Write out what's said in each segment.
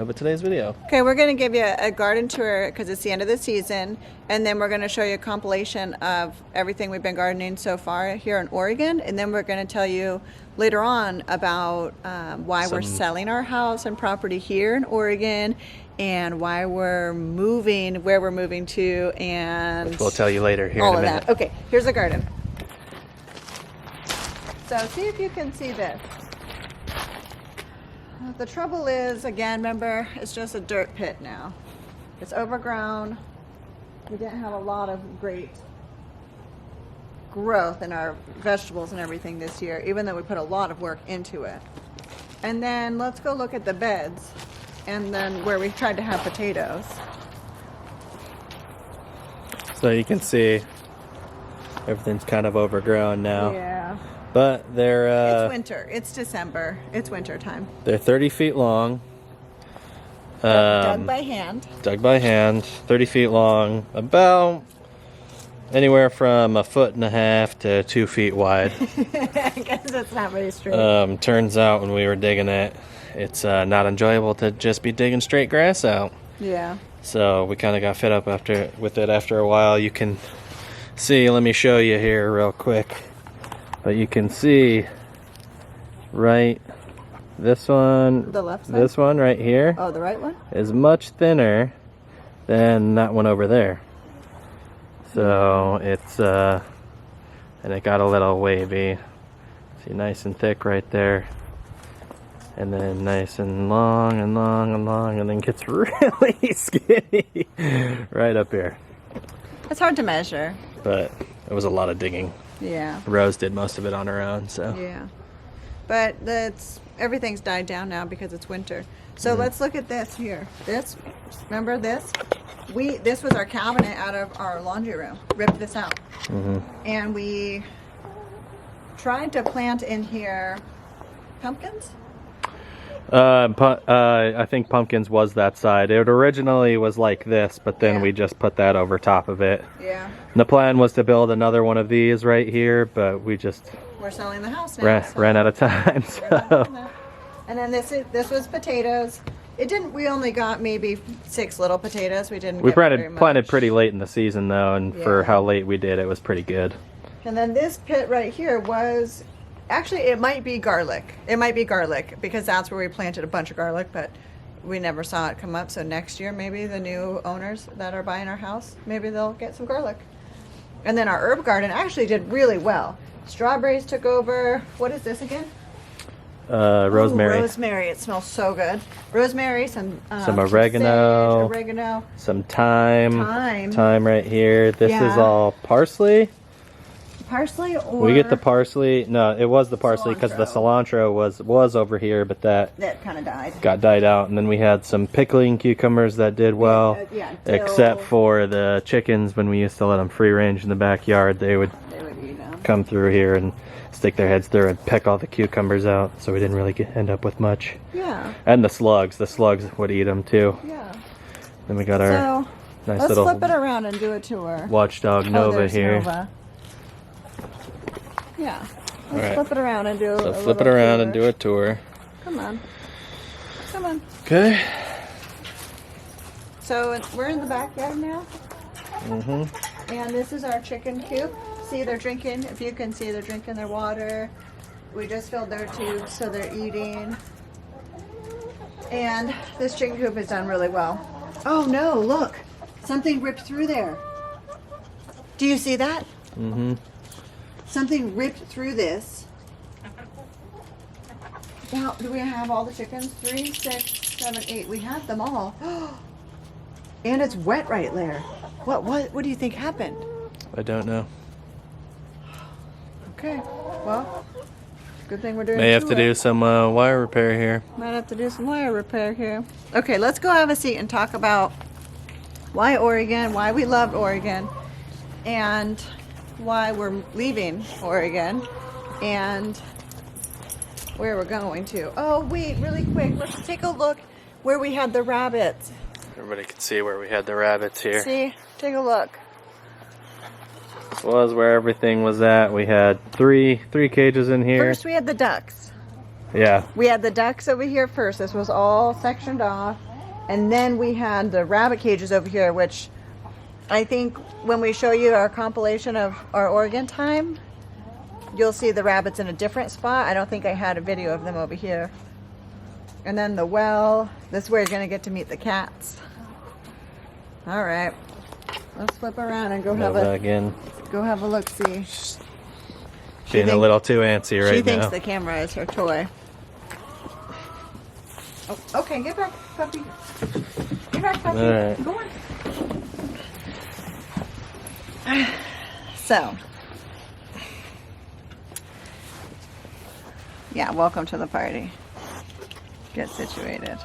But today's video. Okay, we're going to give you a garden tour because it's the end of the season, and then we're going to show you a compilation of everything we've been gardening so far here in Oregon, and then we're going to tell you later on about why we're selling our house and property here in Oregon, and why we're moving, where we're moving to, and which we'll tell you later here all in a of minute. that. Okay, here's the garden. So see if you can see this. The trouble is, again, remember, it's just a dirt pit now. It's overgrown. We didn't have a lot of great growth in our vegetables and everything this year, even though we put a lot of work into it. And then let's go look at the beds and then where we tried to have potatoes. So you can see everything's kind of overgrown now. Yeah. But they're it's winter. It's December. It's winter time. They're 30 feet long. Dug by hand. Dug by hand, 30 feet long, about anywhere from 1.5 feet to 2 feet wide. I guess it's not very straight. Turns out when we were digging it, it's not enjoyable to just be digging straight grass out. Yeah. So we kind of got fed up with it after a while. You can see, let me show you here real quick. But you can see right, this one, the left side? This one right here. Oh, the right one? Is much thinner than that one over there. So it's, and it got a little wavy. See, nice and thick right there. And then nice and long and long and long, and then gets really skinny right up here. It's hard to measure. But it was a lot of digging. Yeah. Rose did most of it on her own, so. Yeah. But everything's died down now because it's winter. So let's look at this here. This, remember this? This was our cabinet out of our laundry room. Ripped this out. And we tried to plant in here pumpkins. I think pumpkins was that side. It originally was like this, but then we just put that over top of it. Yeah. And the plan was to build another one of these right here, but we're selling the house now. Ran out of time. So. And then this was potatoes. We only got maybe 6 little potatoes. We planted pretty late in the season though, and for how late we did, it was pretty good. And then this pit right here was, actually it might be garlic. It might be garlic because that's where we planted a bunch of garlic, but we never saw it come up. So next year, maybe the new owners that are buying our house, maybe they'll get some garlic. And then our herb garden actually did really well. Strawberries took over. What is this again? Rosemary. Ooh, rosemary. It smells so good. Rosemary, some oregano, sage, oregano, some thyme right here. This is all parsley. Parsley, or we get the parsley. No, it was the parsley because the cilantro was over here, but that kind of died. Got died out. And then we had some pickling cucumbers that did well, except for the chickens. When we used to let them free range in the backyard, they would eat them. Come through here and stick their heads through and peck all the cucumbers out. So we didn't really end up with much. Yeah. And the slugs would eat them too. Yeah. Then we got our nice little. Let's flip it around and do a tour. Watchdog Nova here. Nova. Yeah. Let's flip it around and do a flip it around and do a tour. Come on. Come on. Okay. So we're in the backyard now. And this is our chicken coop. See, they're drinking. If you can see, they're drinking their water. We just filled their tubes, so they're eating. And this chicken coop has done really well. Oh no, look. Something ripped through there. Do you see that? Something ripped through this. Now, do we have all the chickens? 3, 6, 7, 8. We have them all. And it's wet right there. What do you think happened? I don't know. Okay. Well, good thing we're doing. May have to do some wire repair here. Might have to do some wire repair here. Okay, let's go have a seat and talk about why Oregon, why we love Oregon, and why we're leaving Oregon, and where we're going to. Oh, wait, really quick. Let's take a look where we had the rabbits. Everybody can see where we had the rabbits here. See? Take a look. This was where everything was at. We had three cages in here. First we had the ducks. Yeah. We had the ducks over here first. This was all sectioned off. And then we had the rabbit cages over here, which I think when we show you our compilation of our Oregon time, you'll see the rabbits in a different spot. I don't think I had a video of them over here. And then the well, this is where you're gonna get to meet the cats. All right, let's flip around and go have a look see. Being a little too antsy right now. She thinks the camera is her toy. Oh, okay, get back, puppy. Get back, puppy. All right. Go on. So, yeah, welcome to the party. Get situated.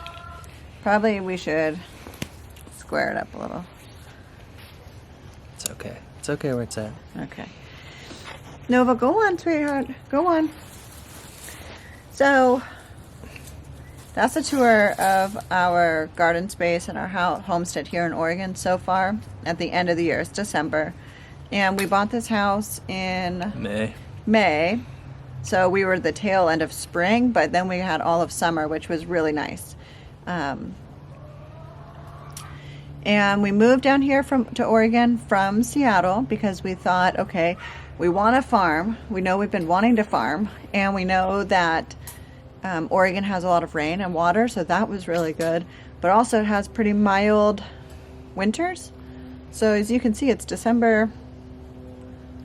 Probably we should square it up a little. It's okay. It's okay where it's at. Okay. Nova, go on, sweetheart. Go on. So, that's a tour of our garden space and our homestead here in Oregon so far at the end of the year. It's December. And we bought this house in May. So we were the tail end of spring, but then we had all of summer, which was really nice. And we moved down here to Oregon from Seattle because we thought, okay, we want to farm. We know we've been wanting to farm, and we know that Oregon has a lot of rain and water, so that was really good. But also it has pretty mild winters. So as you can see, it's December.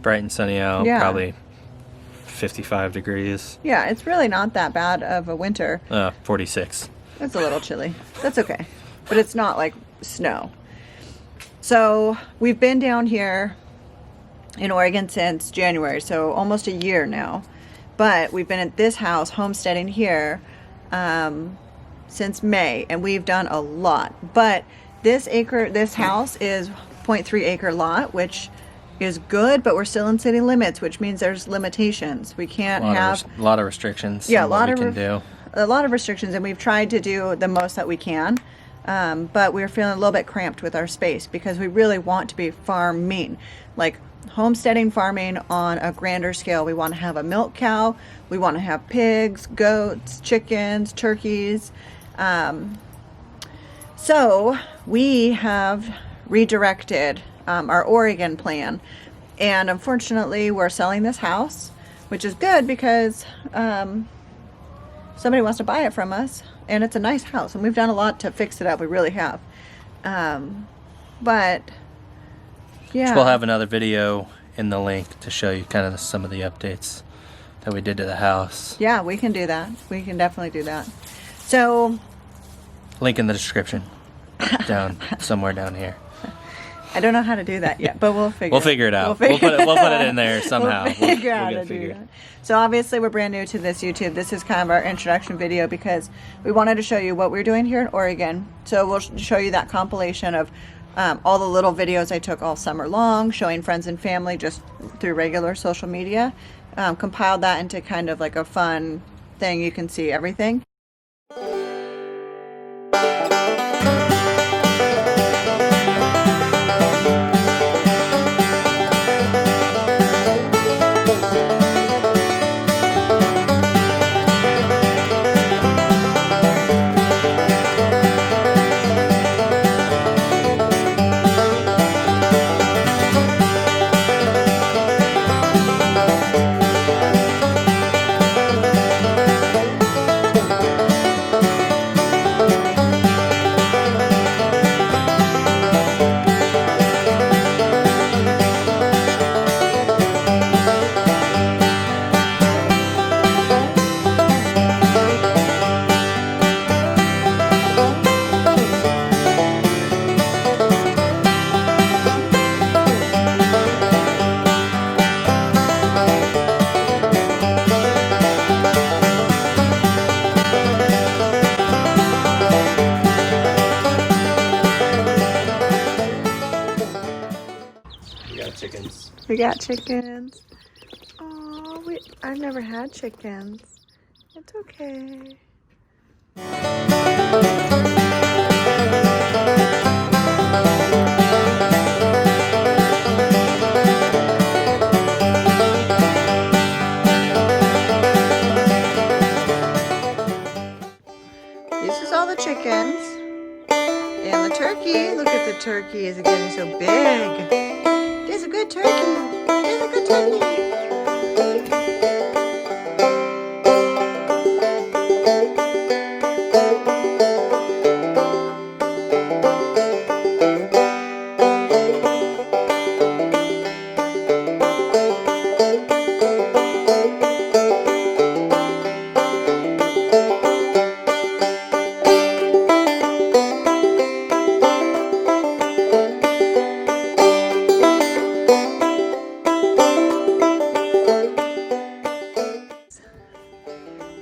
Bright and sunny out, yeah. Probably 55 degrees. Yeah, it's really not that bad of a winter. 46. It's a little chilly. That's okay. But it's not like snow. So we've been down here in Oregon since January, so almost a year now. But we've been at this house, homesteading here, since May, and we've done a lot. But this house is 0.3 acre lot, which is good, but we're still in city limits, which means there's limitations. We can't have a lot of restrictions. Yeah, a lot of restrictions, and we've tried to do the most that we can. But we're feeling a little bit cramped with our space because we really want to be farming, like homesteading, farming on a grander scale. We want to have a milk cow. We want to have pigs, goats, chickens, turkeys. So we have redirected our Oregon plan, and unfortunately we're selling this house, which is good because somebody wants to buy it from us, and it's a nice house, and we've done a lot to fix it up. We really have. But yeah, we'll have another video in the link to show you kind of some of the updates that we did to the house. Yeah, we can do that. We can definitely do that. So, link in the description somewhere down here. I don't know how to do that yet, but we'll figure it out. We'll put it in there somehow. We'll figure out how to do that. So obviously we're brand new to this YouTube. This is kind of our introduction video because we wanted to show you what we're doing here in Oregon. So we'll show you that compilation of all the little videos I took all summer long, showing friends and family just through regular social media. Compiled that into kind of like a fun thing. You can see everything. We got chickens. Oh, I've never had chickens. It's okay. This is all the chickens. turkey. Look at the turkey. Is it getting so big? There's a good turkey. There's a good turkey.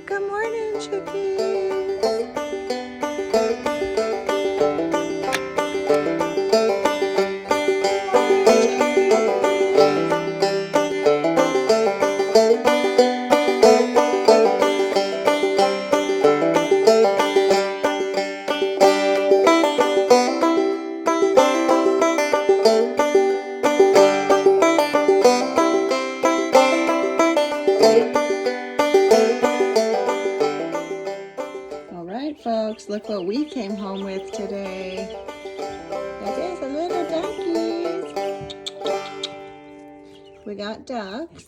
Good morning, chickies. All right, folks, look what we came home with today. That is a little duckies. We got ducks.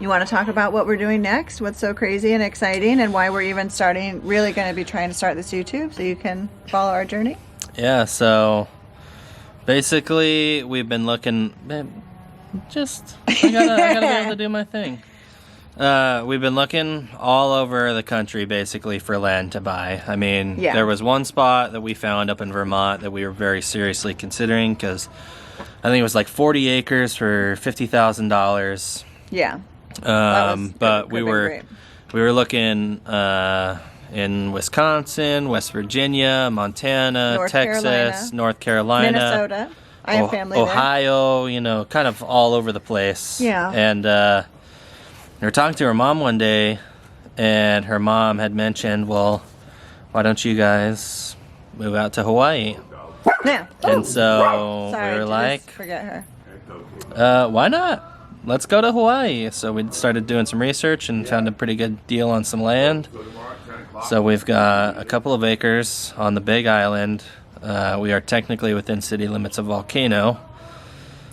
You want to talk about what we're doing next? What's so crazy and exciting, and why we're even really going to be trying to start this YouTube so you can follow our journey? Yeah, so basically we've been looking, I gotta be able to do my thing. We've been looking all over the country basically for land to buy. I mean, Yeah. there was one spot that we found up in Vermont that we were very seriously considering because I think it was like 40 acres for $50,000. Yeah. But we could've been were great. looking in Wisconsin, West Virginia, Montana, North Texas, Carolina, North Carolina, Minnesota. I have family there. Ohio, you know, kind of all over the place. Yeah. And we were talking to her mom one day, and her mom had mentioned, well, why don't you guys move out to Hawaii? Yeah. And so Sorry, we were to like, just forget her. why not? Let's go to Hawaii. So we started doing some research and found a pretty good deal on some land. So we've got a couple of acres on the Big Island. We are technically within city limits of Volcano,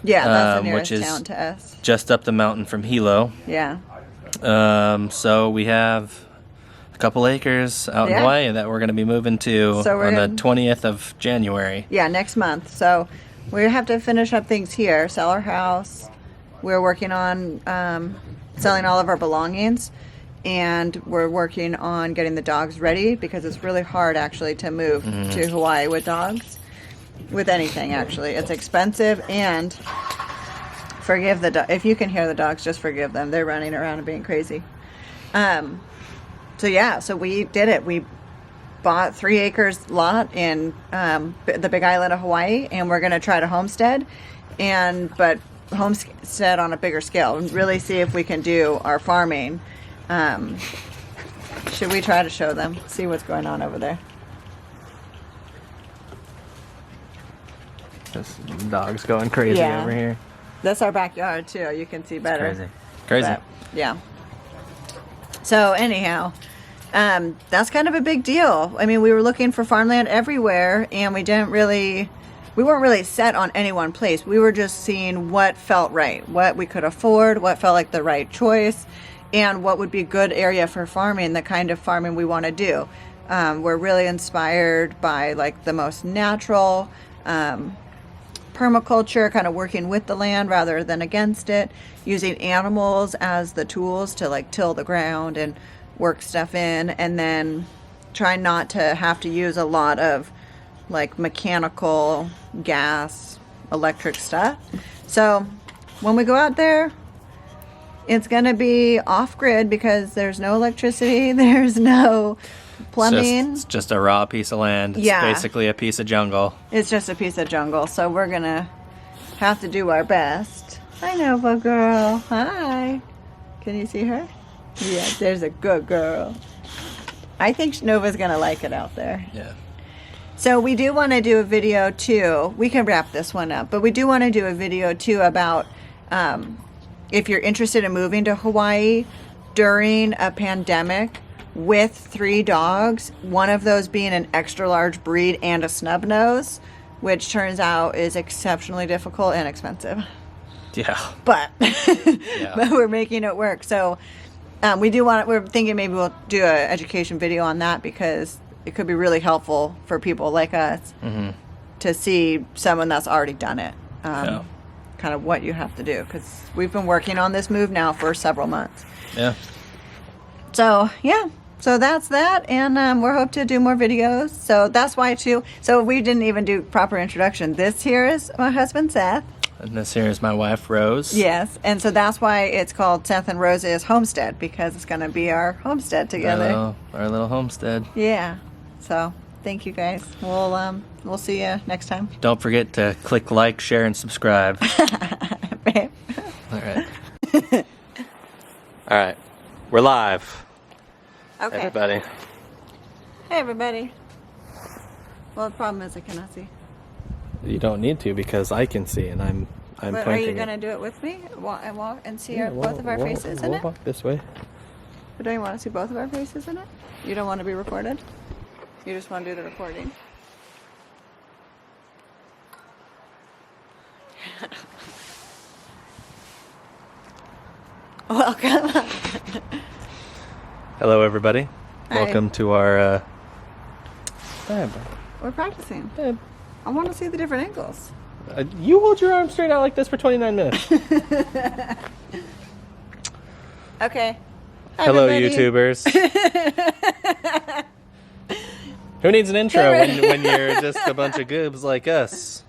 Yeah, that's the which nearest is town to us. just up the mountain from Hilo. Yeah. So we have a couple acres out in Yeah. Hawaii that we're going to be moving to So we're on the gonna- 20th of January. Yeah, next month. So we have to finish up things here, sell our house. We're working on selling all of our belongings, and we're working on getting the dogs ready because it's really hard actually to move to Hawaii with dogs, with anything actually. It's expensive, and forgive the if you can hear the dogs, just forgive them. They're running around and being crazy. So yeah, so we did it. We bought 3 acres lot in the Big Island of Hawaii, and we're going to try to homestead, but homestead on a bigger scale and really see if we can do our farming. Should we try to show them, see what's going on over there? This dog's going crazy Yeah. over here. That's our backyard too. You can see better. Crazy. But, yeah. So anyhow, that's kind of a big deal. I mean, we were looking for farmland everywhere, and we weren't really set on any one place. We were just seeing what felt right, what we could afford, what felt like the right choice, and what would be a good area for farming, the kind of farming we want to do. We're really inspired by like the most natural permaculture, kind of working with the land rather than against it, using animals as the tools to like till the ground and work stuff in, and then try not to have to use a lot of like mechanical, gas, electric stuff. So when we go out there, it's going to be off-grid because there's no electricity, there's no plumbing. It's just a raw piece of land. It's Yeah. basically a piece of jungle. It's just a piece of jungle, so we're going to have to do our best. Hi, Nova girl. Hi. Can you see her? Yeah, there's a good girl. I think Nova's going to like it out there. Yeah. So we do want to do a video too. We can wrap this one up, but we do want to do a video too about if you're interested in moving to Hawaii during a pandemic with 3 dogs, one of those being an extra large breed and a snub nose, which turns out is exceptionally difficult and expensive. Yeah. But but we're making it work. So we're thinking maybe we'll do an education video on that because it could be really helpful for people like us to see someone that's already done it. Kind of what you have to do, because we've been working on this move now for several months. Yeah. So yeah, so that's that, and we're hope to do more videos. So that's why too. So we didn't even do proper introduction. This here is my husband Seth. And this here is my wife, Rose. Yes, and so that's why it's called Seth and Rose's Homestead, because it's going to be our homestead together. Our little homestead. Yeah. So thank you guys. We'll see you next time. Don't forget to click like, share, and subscribe. Babe. All right. All right. We're live. Okay. Everybody. Hey everybody. Well, the problem is I cannot see. You don't need to because I can see and I'm But pointing. are you it. going to do it with me? Walk and see Yeah, both of our faces in we'll it? walk this way. But don't you want to see both of our faces in it? You don't want to be recorded? You just want to do the recording? Welcome. Hello, everybody. Hi. Welcome to our. We're practicing. I want to see the different angles. You hold your arm straight out like this for 29 minutes. Okay. Hello, Everybody. YouTubers. Who needs an intro when you're just a bunch of goobs like us?